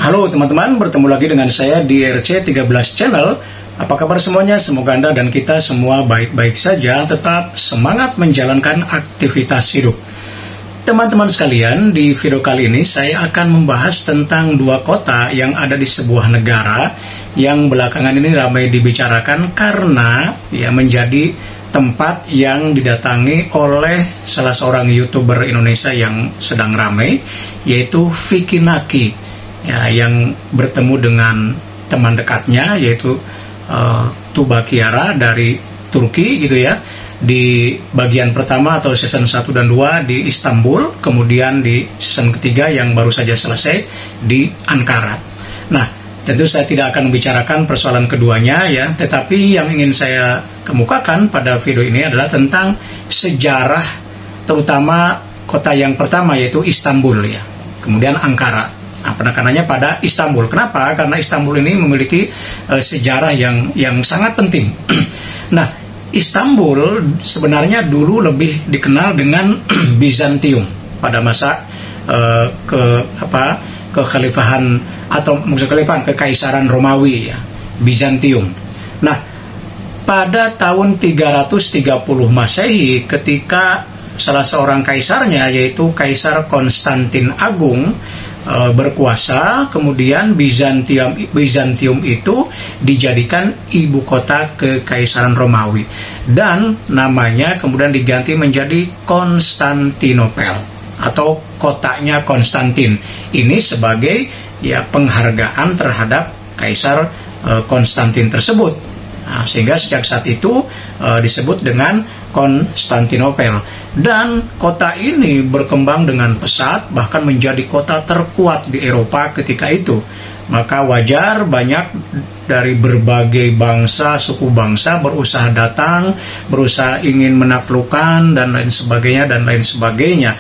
Halo teman-teman, bertemu lagi dengan saya di RC13 Channel. Apa kabar semuanya? Semoga Anda dan kita semua baik-baik saja, tetap semangat menjalankan aktivitas hidup. Teman-teman sekalian, di video kali ini saya akan membahas tentang dua kota yang ada di sebuah negara yang belakangan ini ramai dibicarakan karena menjadi tempat yang didatangi oleh salah seorang YouTuber Indonesia yang sedang ramai, yaitu Vicky Naki. Yang bertemu dengan teman dekatnya yaitu Tuba Kiara dari Turki gitu ya, di bagian pertama atau season 1 dan 2 di Istanbul, kemudian di season ketiga yang baru saja selesai di Ankara. Nah, tentu saya tidak akan membicarakan persoalan keduanya ya, tetapi yang ingin saya kemukakan pada video ini adalah tentang sejarah, terutama kota yang pertama yaitu Istanbul ya, kemudian Ankara. Nah, penekanannya pada Istanbul. Kenapa? Karena Istanbul ini memiliki sejarah yang sangat penting. Nah, Istanbul sebenarnya dulu lebih dikenal dengan Bizantium pada masa kekhalifahan atau kekaisaran Romawi ya, Bizantium. Nah, pada tahun 330 Masehi ketika salah seorang kaisarnya yaitu Kaisar Konstantin Agung berkuasa, kemudian Bizantium itu dijadikan ibu kota kekaisaran Romawi dan namanya kemudian diganti menjadi Konstantinopel atau kotanya Konstantin. Ini sebagai penghargaan terhadap Kaisar Konstantin tersebut. Nah, sehingga sejak saat itu disebut dengan Konstantinopel, dan kota ini berkembang dengan pesat bahkan menjadi kota terkuat di Eropa ketika itu. Maka wajar banyak dari berbagai bangsa, suku bangsa berusaha datang, berusaha ingin menaklukkan dan lain sebagainya.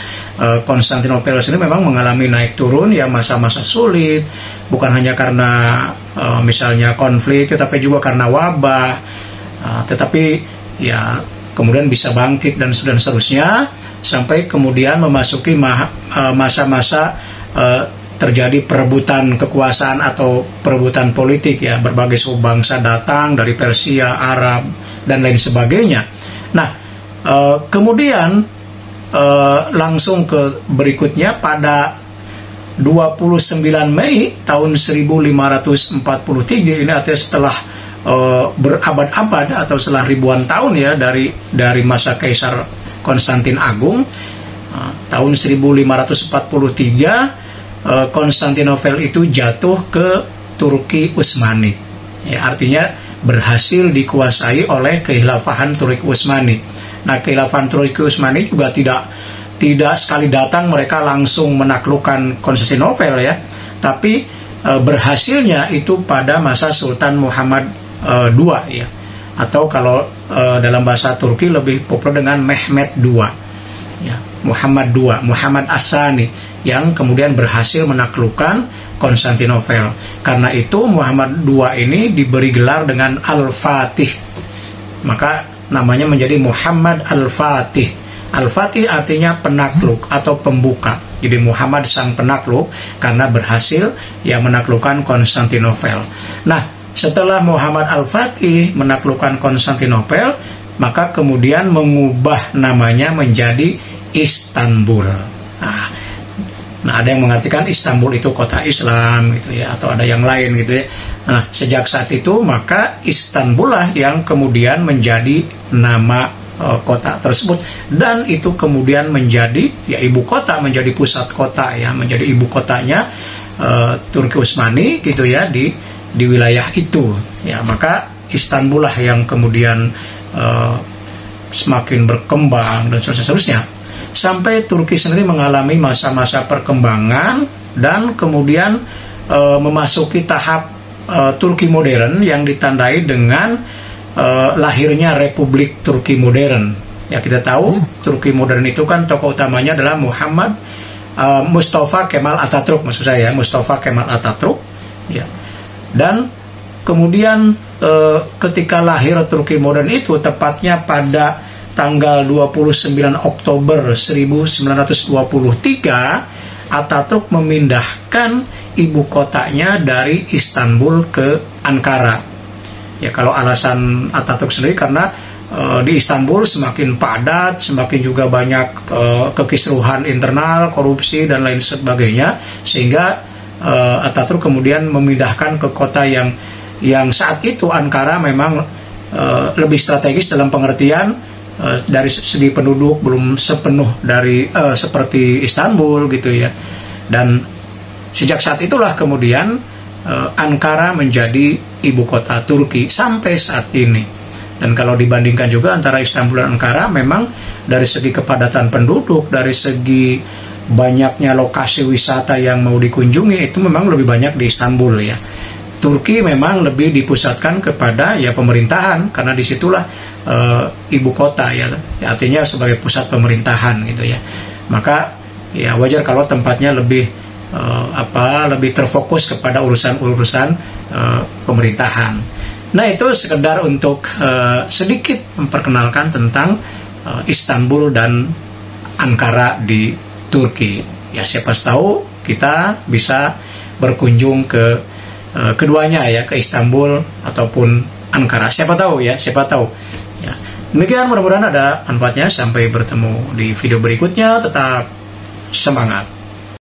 Konstantinopel ini memang mengalami naik turun ya, masa-masa sulit, bukan hanya karena misalnya konflik, tetapi juga karena wabah, tetapi ya kemudian bisa bangkit dan seterusnya, sampai kemudian memasuki masa-masa terjadi perebutan kekuasaan atau perebutan politik ya, berbagai suku bangsa datang dari Persia, Arab dan lain sebagainya. Nah, kemudian langsung ke berikutnya pada 29 Mei tahun 1543, ini artinya setelah berabad-abad atau setelah ribuan tahun ya dari masa Kaisar Konstantin Agung, tahun 1543 Konstantinopel itu jatuh ke Turki Utsmani ya, artinya berhasil dikuasai oleh Kekhilafahan Turki Utsmani. Nah, Kekhilafahan Turki Utsmani juga tidak sekali datang mereka langsung menaklukkan Konstantinopel ya, tapi berhasilnya itu pada masa Sultan Muhammad II ya, atau kalau dalam bahasa Turki lebih populer dengan Mehmet II ya, Muhammad II, Muhammad Asani, yang kemudian berhasil menaklukkan Konstantinopel. Karena itu Muhammad II ini diberi gelar dengan Al-Fatih, maka namanya menjadi Muhammad Al-Fatih. Al-Fatih artinya penakluk atau pembuka. Jadi Muhammad sang penakluk karena berhasil menaklukkan Konstantinopel. Nah, setelah Muhammad Al-Fatih menaklukkan Konstantinopel, maka kemudian mengubah namanya menjadi Istanbul. Nah, ada yang mengartikan Istanbul itu kota Islam gitu ya, atau ada yang lain gitu ya. Nah, sejak saat itu maka Istanbul lah yang kemudian menjadi nama kota tersebut, dan itu kemudian menjadi ibu kota, menjadi pusat kota ya, menjadi ibu kotanya Turki Utsmani gitu ya, di wilayah itu ya. Maka Istanbul lah yang kemudian semakin berkembang dan seterusnya, sampai Turki sendiri mengalami masa-masa perkembangan dan kemudian memasuki tahap Turki modern yang ditandai dengan lahirnya Republik Turki modern ya. Kita tahu Turki modern itu kan tokoh utamanya adalah Mustafa Kemal Atatürk, maksud saya Mustafa Kemal Atatürk ya. Dan kemudian ketika lahir Turki modern itu tepatnya pada tanggal 29 Oktober 1923 Atatürk memindahkan ibu kotanya dari Istanbul ke Ankara. Ya, kalau alasan Atatürk sendiri karena di Istanbul semakin padat, semakin juga banyak kekisruhan internal, korupsi dan lain sebagainya, sehingga Atatürk kemudian memindahkan ke kota yang saat itu Ankara memang lebih strategis dalam pengertian dari segi penduduk belum sepenuh dari seperti Istanbul gitu ya. Dan sejak saat itulah kemudian Ankara menjadi ibu kota Turki sampai saat ini. Dan kalau dibandingkan juga antara Istanbul dan Ankara, memang dari segi kepadatan penduduk, dari segi banyaknya lokasi wisata yang mau dikunjungi, itu memang lebih banyak di Istanbul ya. Turki memang lebih dipusatkan kepada ya pemerintahan, karena disitulah ibu kota ya, artinya sebagai pusat pemerintahan gitu ya. Maka ya wajar kalau tempatnya lebih lebih terfokus kepada urusan-urusan pemerintahan. Nah, itu sekedar untuk sedikit memperkenalkan tentang Istanbul dan Ankara di Turki. Ya, siapa tahu kita bisa berkunjung ke keduanya ya, ke Istanbul ataupun Ankara. Siapa tahu ya, siapa tahu. Ya. Demikian, mudah-mudahan ada manfaatnya. Sampai bertemu di video berikutnya. Tetap semangat.